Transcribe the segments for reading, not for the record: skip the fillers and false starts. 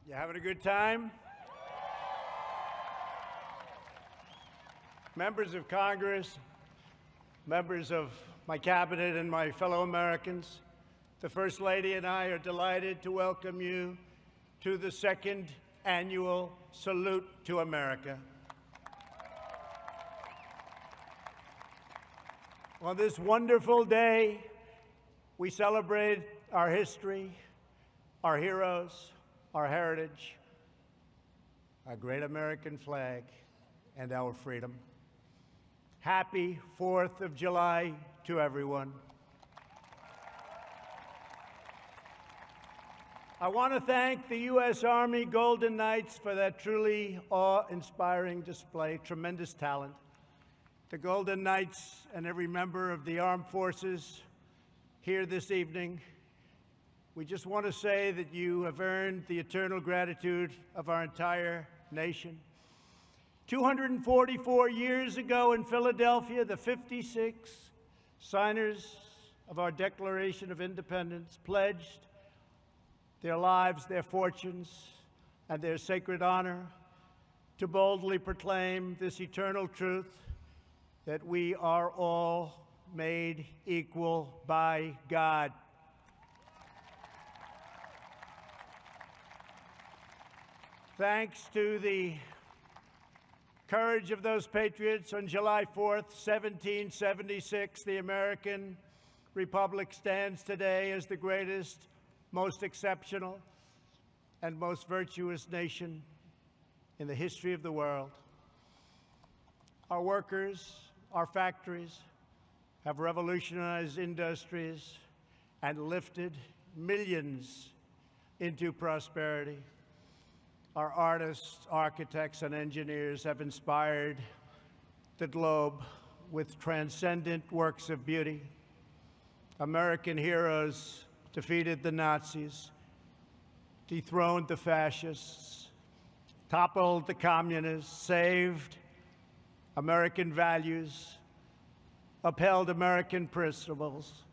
You having a good time? Members of Congress, members of my cabinet, and my fellow Americans, the First Lady and I are delighted to welcome you to the second annual Salute to America. On this wonderful day, we celebrate our history, our heroes, our heritage, our great American flag, and our freedom. Happy 4th of July to everyone. I want to thank the U.S. Army Golden Knights for that truly awe-inspiring display, tremendous talent. The Golden Knights and every member of the armed forces here this evening, we just want to say that you have earned the eternal gratitude of our entire nation. 244 years ago in Philadelphia, the 56 signers of our Declaration of Independence pledged their lives, their fortunes, and their sacred honor to boldly proclaim this eternal truth that we are all made equal by God. Thanks to the courage of those patriots, on July 4th, 1776, the American Republic stands today as the greatest, most exceptional, and most virtuous nation in the history of the world. Our workers, our factories have revolutionized industries and lifted millions into prosperity. Our artists, architects, and engineers have inspired the globe with transcendent works of beauty. American heroes defeated the Nazis, dethroned the fascists, toppled the communists, saved American values, upheld American principles,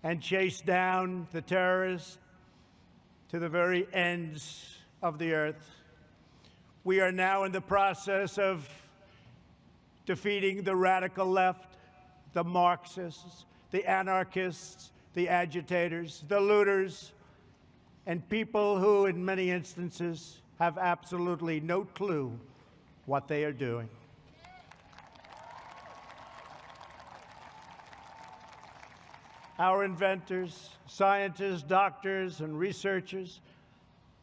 and chased down the terrorists to the very ends of the earth. We are now in the process of defeating the radical left, the Marxists, the anarchists, the agitators, the looters, and people who, in many instances, have absolutely no clue what they are doing. Our inventors, scientists, doctors, and researchers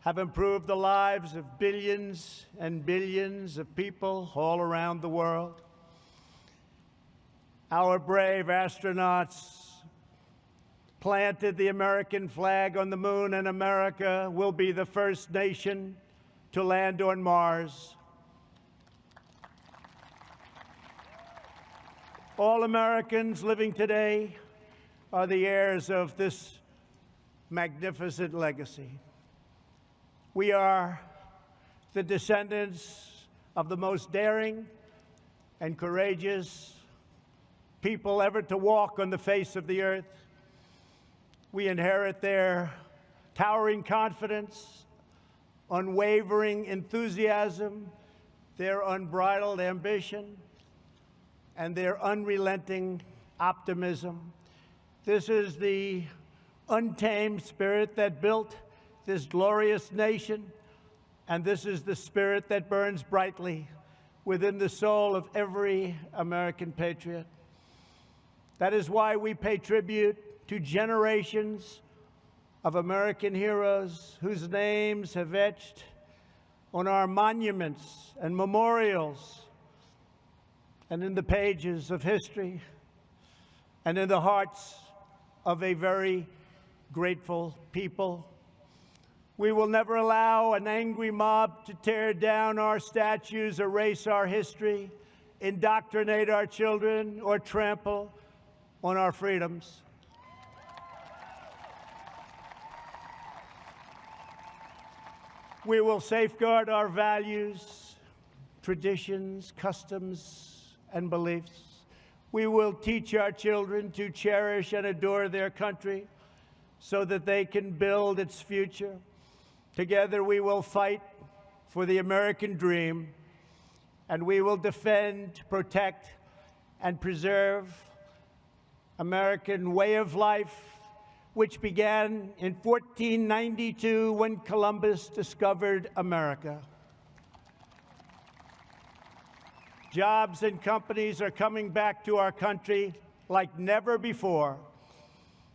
have improved the lives of billions and billions of people all around the world. Our brave astronauts planted the American flag on the moon, and America will be the first nation to land on Mars. All Americans living today are the heirs of this magnificent legacy. We are the descendants of the most daring and courageous people ever to walk on the face of the earth. We inherit their towering confidence, unwavering enthusiasm, their unbridled ambition, and their unrelenting optimism. This is the untamed spirit that built this glorious nation, and this is the spirit that burns brightly within the soul of every American patriot. That is why we pay tribute to generations of American heroes whose names have etched on our monuments and memorials and in the pages of history and in the hearts of a very grateful people. We will never allow an angry mob to tear down our statues, erase our history, indoctrinate our children, or trample on our freedoms. We will safeguard our values, traditions, customs, and beliefs. We will teach our children to cherish and adore their country so that they can build its future. Together we will fight for the American dream, and we will defend, protect, and preserve American way of life, which began in 1492 when Columbus discovered America. Jobs and companies are coming back to our country like never before.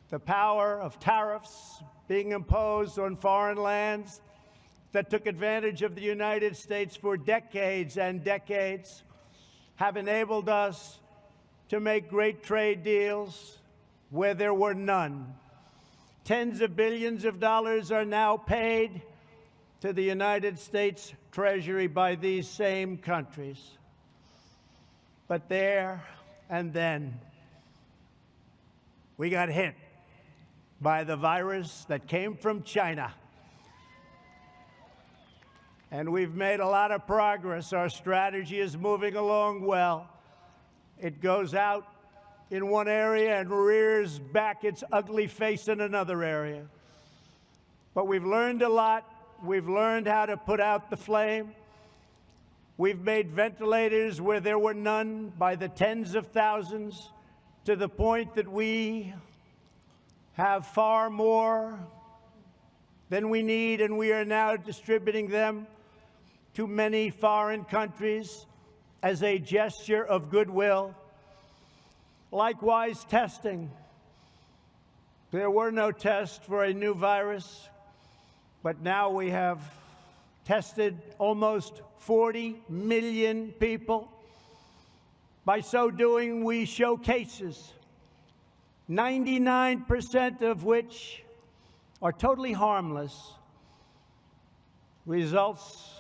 The power of tariffs being imposed on foreign lands that took advantage of the United States for decades and decades have enabled us to make great trade deals where there were none. Tens of billions of dollars are now paid to the United States Treasury by these same countries. But there and then, we got hit by the virus that came from China. And we've made a lot of progress. Our strategy is moving along well. It goes out in one area and rears back its ugly face in another area. But we've learned a lot. We've learned how to put out the flame. We've made ventilators where there were none by the tens of thousands, to the point that we have far more than we need, and we are now distributing them to many foreign countries as a gesture of goodwill. Likewise, testing. There were no tests for a new virus, but now we have tested almost 40 million people. By so doing, we show cases, 99% of which are totally harmless, results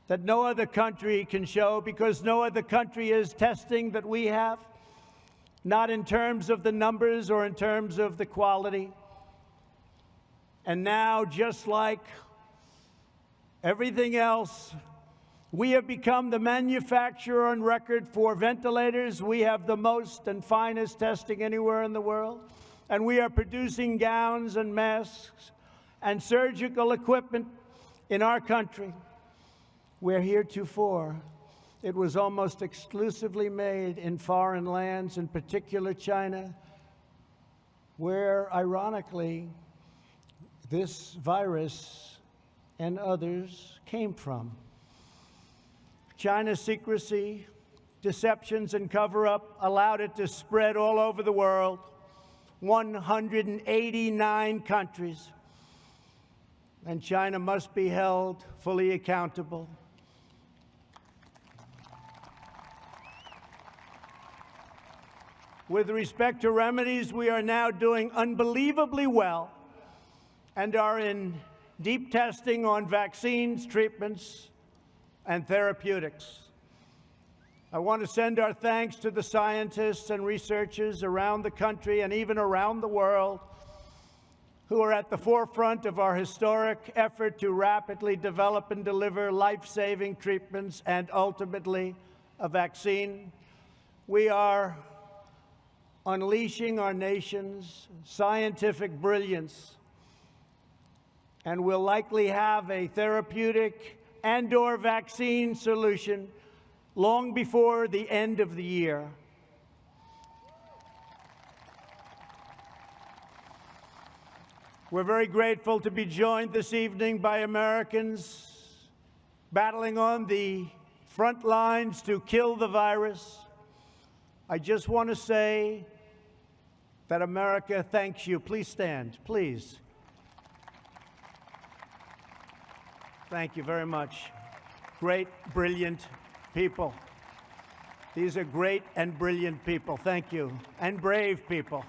that no other country can show, because no other country is testing that we have, not in terms of the numbers or in terms of the quality. And now, just like everything else, we have become the manufacturer on record for ventilators. We have the most and finest testing anywhere in the world. And we are producing gowns and masks and surgical equipment in our country, where heretofore it was almost exclusively made in foreign lands, in particular China, where, ironically, this virus and others came from. China's secrecy, deceptions, and cover-up allowed it to spread all over the world, 189 countries. And China must be held fully accountable. With respect to remedies, we are now doing unbelievably well and are in deep testing on vaccines, treatments, and therapeutics. I want to send our thanks to the scientists and researchers around the country and even around the world who are at the forefront of our historic effort to rapidly develop and deliver life-saving treatments and ultimately a vaccine. We are unleashing our nation's scientific brilliance, and will likely have a therapeutic and/or vaccine solution long before the end of the year. We're very grateful to be joined this evening by Americans battling on the front lines to kill the virus. I just want to say that America thanks you. Please stand, please. Thank you very much. Great, brilliant people. These are great and brilliant people. Thank you. And brave people.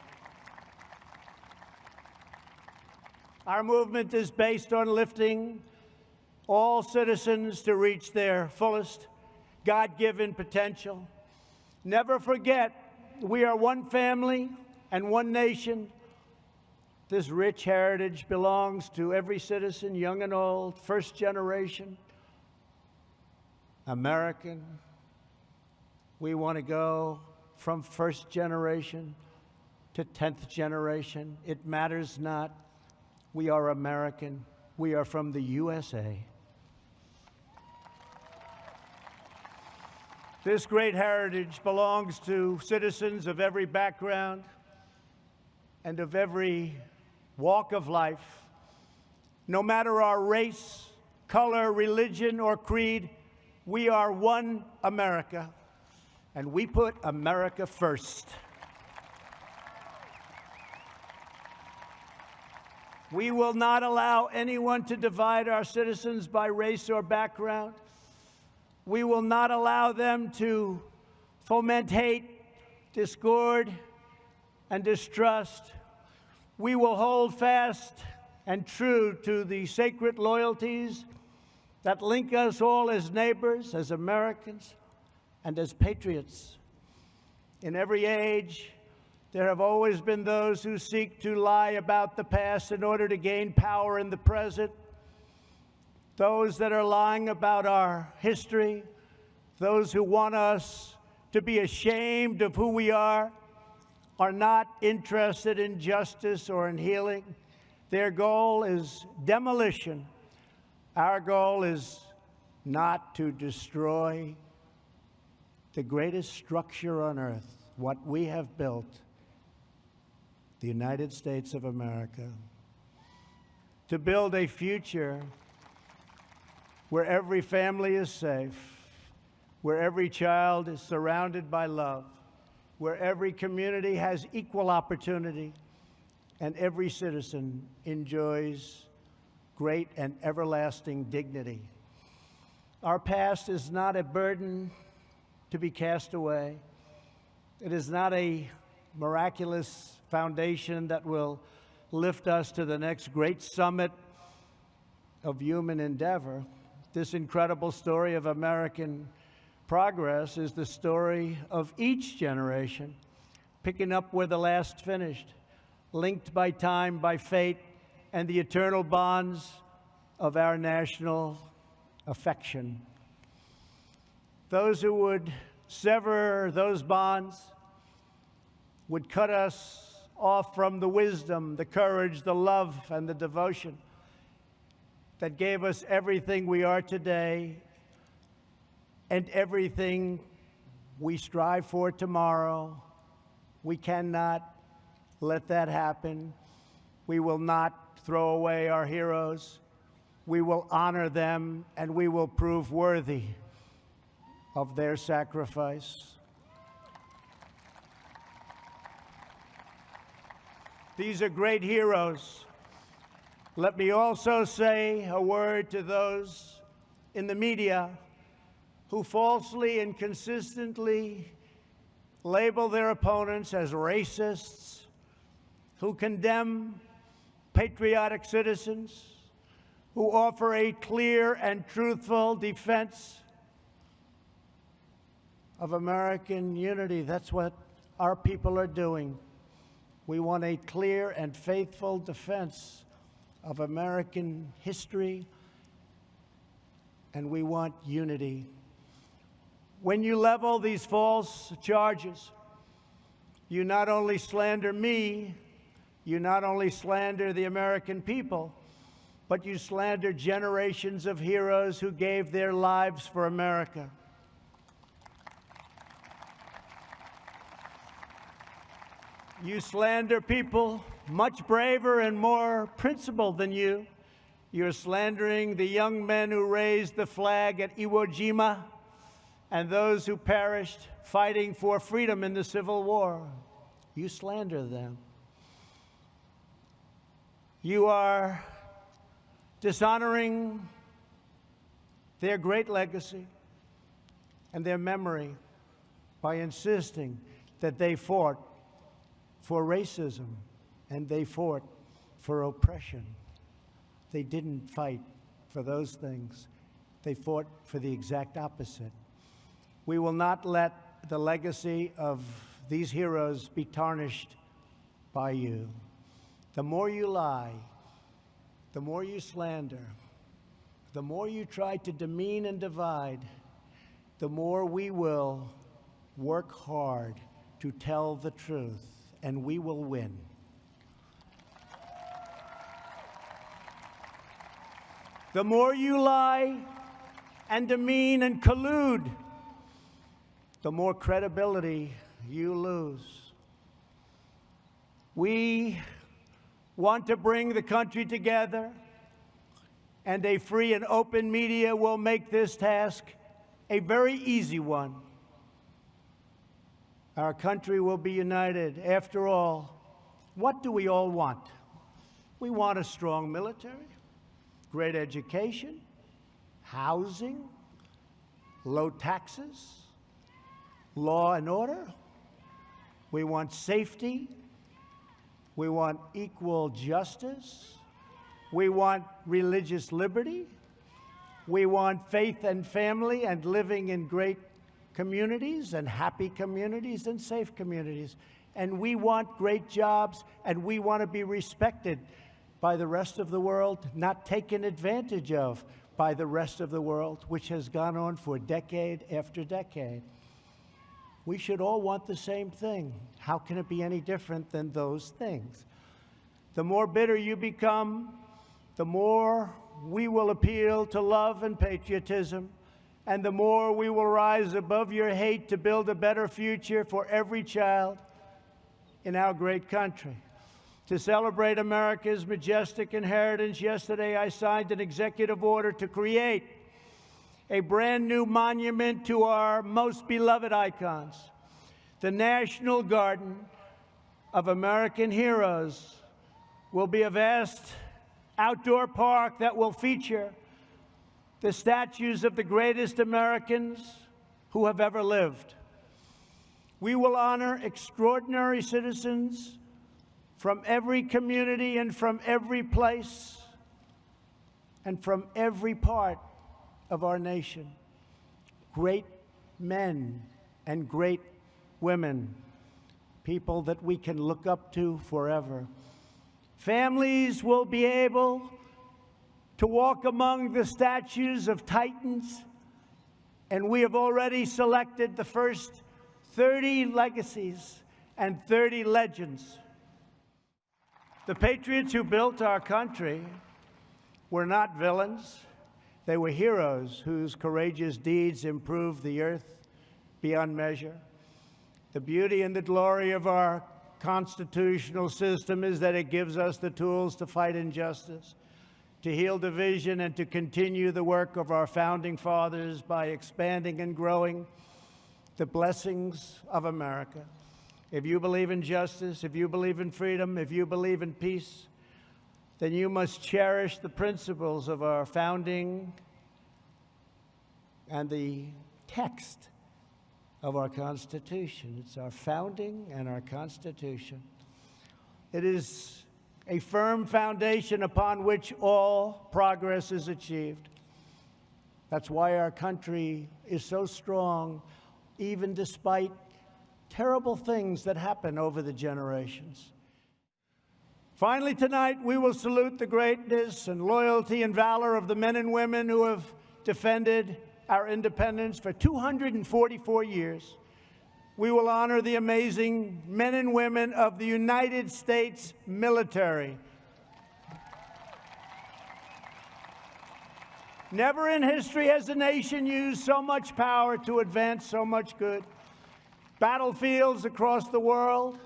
Our movement is based on lifting all citizens to reach their fullest God-given potential. Never forget, we are one family and one nation. This rich heritage belongs to every citizen, young and old, first generation American. We want to go from first generation to 10th generation. It matters not. We are American. We are from the USA. This great heritage belongs to citizens of every background and of every walk of life. No matter our race, color, religion, or creed, we are one America, and we put America first. We will not allow anyone to divide our citizens by race or background. We will not allow them to foment hate, discord, and distrust. We will hold fast and true to the sacred loyalties that link us all as neighbors, as Americans, and as patriots. In every age, there have always been those who seek to lie about the past in order to gain power in the present. Those that are lying about our history, those who want us to be ashamed of who we are not interested in justice or in healing. Their goal is demolition. Our goal is not to destroy the greatest structure on earth, what we have built, the United States of America, to build a future where every family is safe, where every child is surrounded by love, where every community has equal opportunity, and every citizen enjoys great and everlasting dignity. Our past is not a burden to be cast away. It is not a miraculous foundation that will lift us to the next great summit of human endeavor. This incredible story of American progress is the story of each generation, picking up where the last finished, linked by time, by fate, and the eternal bonds of our national affection. Those who would sever those bonds would cut us off from the wisdom, the courage, the love, and the devotion that gave us everything we are today and everything we strive for tomorrow. We cannot let that happen. We will not throw away our heroes. We will honor them, and we will prove worthy of their sacrifice. These are great heroes. Let me also say a word to those in the media who falsely and consistently label their opponents as racists, who condemn patriotic citizens, who offer a clear and truthful defense of American unity. That's what our people are doing. We want a clear and faithful defense of American history, and we want unity. When you level these false charges, you not only slander me, you not only slander the American people, but you slander generations of heroes who gave their lives for America. You slander people much braver and more principled than you. You're slandering the young men who raised the flag at Iwo Jima and those who perished fighting for freedom in the Civil War. You slander them. You are dishonoring their great legacy and their memory by insisting that they fought for racism and they fought for oppression. They didn't fight for those things. They fought for the exact opposite. We will not let the legacy of these heroes be tarnished by you. The more you lie, the more you slander, the more you try to demean and divide, the more we will work hard to tell the truth, and we will win. The more you lie and demean and collude, the more credibility you lose. We want to bring the country together, and a free and open media will make this task a very easy one. Our country will be united. After all, what do we all want? We want a strong military, great education, housing, low taxes, law and order. We want safety. We want equal justice. We want religious liberty. We want faith and family and living in great communities and happy communities and safe communities. And we want great jobs, and we want to be respected by the rest of the world, not taken advantage of by the rest of the world, which has gone on for decade after decade. We should all want the same thing. How can it be any different than those things? The more bitter you become, the more we will appeal to love and patriotism, and the more we will rise above your hate to build a better future for every child in our great country. To celebrate America's majestic inheritance, yesterday I signed an executive order to create a brand new monument to our most beloved icons, the National Garden of American Heroes. Will be a vast outdoor park that will feature the statues of the greatest Americans who have ever lived. We will honor extraordinary citizens from every community and from every place and from every part of our nation. Great men and great women, people that we can look up to forever. Families will be able to walk among the statues of titans, and we have already selected the first 30 legacies and 30 legends. The patriots who built our country were not villains. They were heroes whose courageous deeds improved the earth beyond measure. The beauty and the glory of our constitutional system is that it gives us the tools to fight injustice, to heal division, and to continue the work of our founding fathers by expanding and growing the blessings of America. If you believe in justice, if you believe in freedom, if you believe in peace, then you must cherish the principles of our founding and the text of our Constitution. It's our founding and our Constitution. It is a firm foundation upon which all progress is achieved. That's why our country is so strong, even despite terrible things that happen over the generations. Finally, tonight, we will salute the greatness and loyalty and valor of the men and women who have defended our independence for 244 years. We will honor the amazing men and women of the United States military. Never in history has a nation used so much power to advance so much good. Battlefields across the world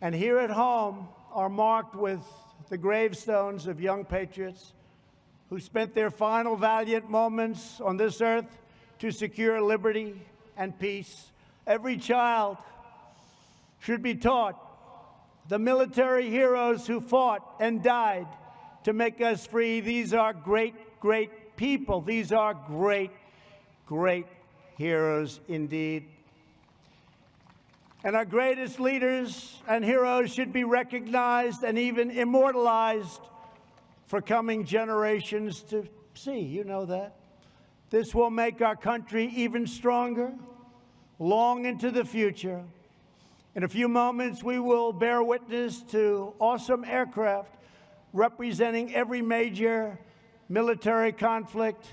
and here at home are marked with the gravestones of young patriots who spent their final valiant moments on this earth to secure liberty and peace. Every child should be taught the military heroes who fought and died to make us free. These are great, great people. These are great, great heroes indeed. And our greatest leaders and heroes should be recognized and even immortalized for coming generations to see. You know that. This will make our country even stronger, long into the future. In a few moments, we will bear witness to awesome aircraft representing every major military conflict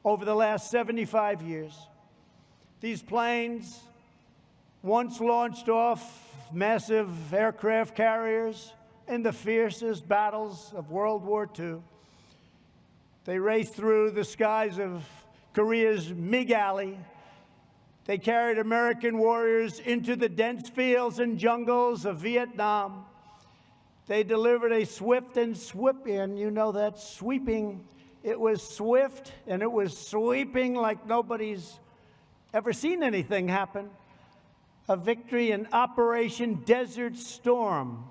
over the last 75 years. These planes once launched off massive aircraft carriers in the fiercest battles of World War II. They raced through the skies of Korea's MiG Alley. They carried American warriors into the dense fields and jungles of Vietnam. They delivered a swift and sweeping, you know that, sweeping. It was swift and it was sweeping like nobody's ever seen anything happen. A victory in Operation Desert Storm.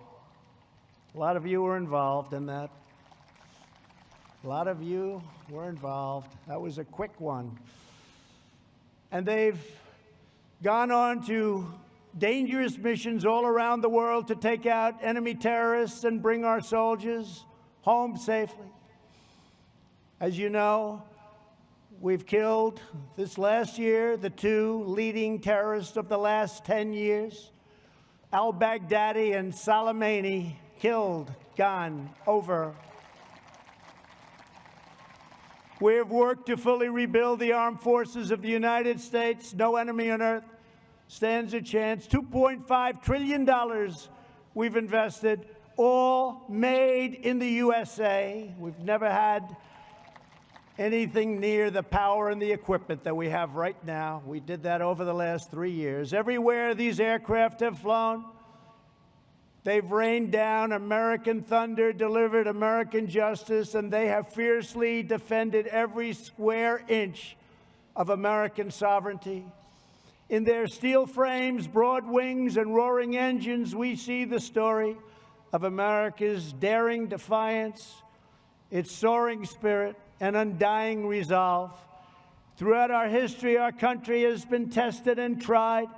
A lot of you were involved in that. A lot of you were involved. That was a quick one. And they've gone on to dangerous missions all around the world to take out enemy terrorists and bring our soldiers home safely. As you know, we've killed this last year the two leading terrorists of the last 10 years, al-Baghdadi and Soleimani, killed, gone, over. We have worked to fully rebuild the armed forces of the United States. No enemy on earth stands a chance. $2.5 trillion we've invested, all made in the USA. We've never had anything near the power and the equipment that we have right now. We did that over the last 3 years. Everywhere these aircraft have flown, they've rained down American thunder, delivered American justice, and they have fiercely defended every square inch of American sovereignty. In their steel frames, broad wings, and roaring engines, we see the story of America's daring defiance, its soaring spirit, and undying resolve. Throughout our history, our country has been tested and tried,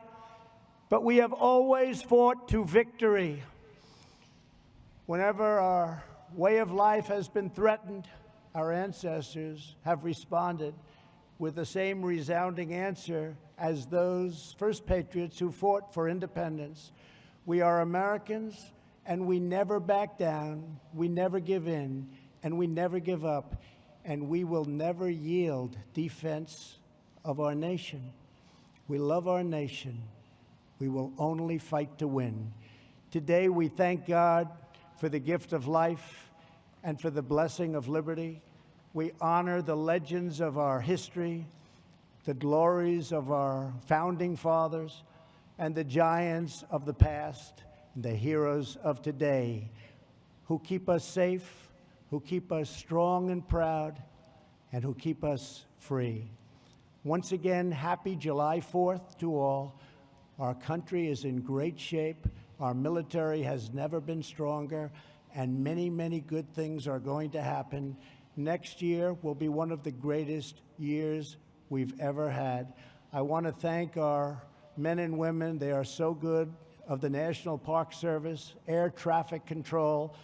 but we have always fought to victory. Whenever our way of life has been threatened, our ancestors have responded with the same resounding answer as those first patriots who fought for independence. We are Americans, and we never back down, we never give in, and we never give up, and we will never yield defense of our nation. We love our nation. We will only fight to win. Today, we thank God for the gift of life and for the blessing of liberty. We honor the legends of our history, the glories of our founding fathers, and the giants of the past, and the heroes of today, who keep us safe, who keep us strong and proud, and who keep us free. Once again, happy July 4th to all. Our country is in great shape. Our military has never been stronger, and many, many good things are going to happen. Next year will be one of the greatest years we've ever had. I want to thank our men and women. They are so good, of the National Park Service, Air Traffic Control,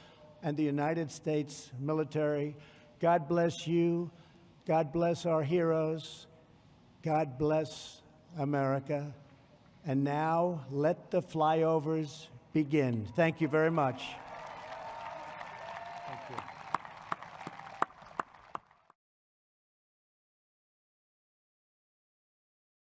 and the United States military. God bless you. God bless our heroes. God bless America. And now, let the flyovers begin. Thank you very much.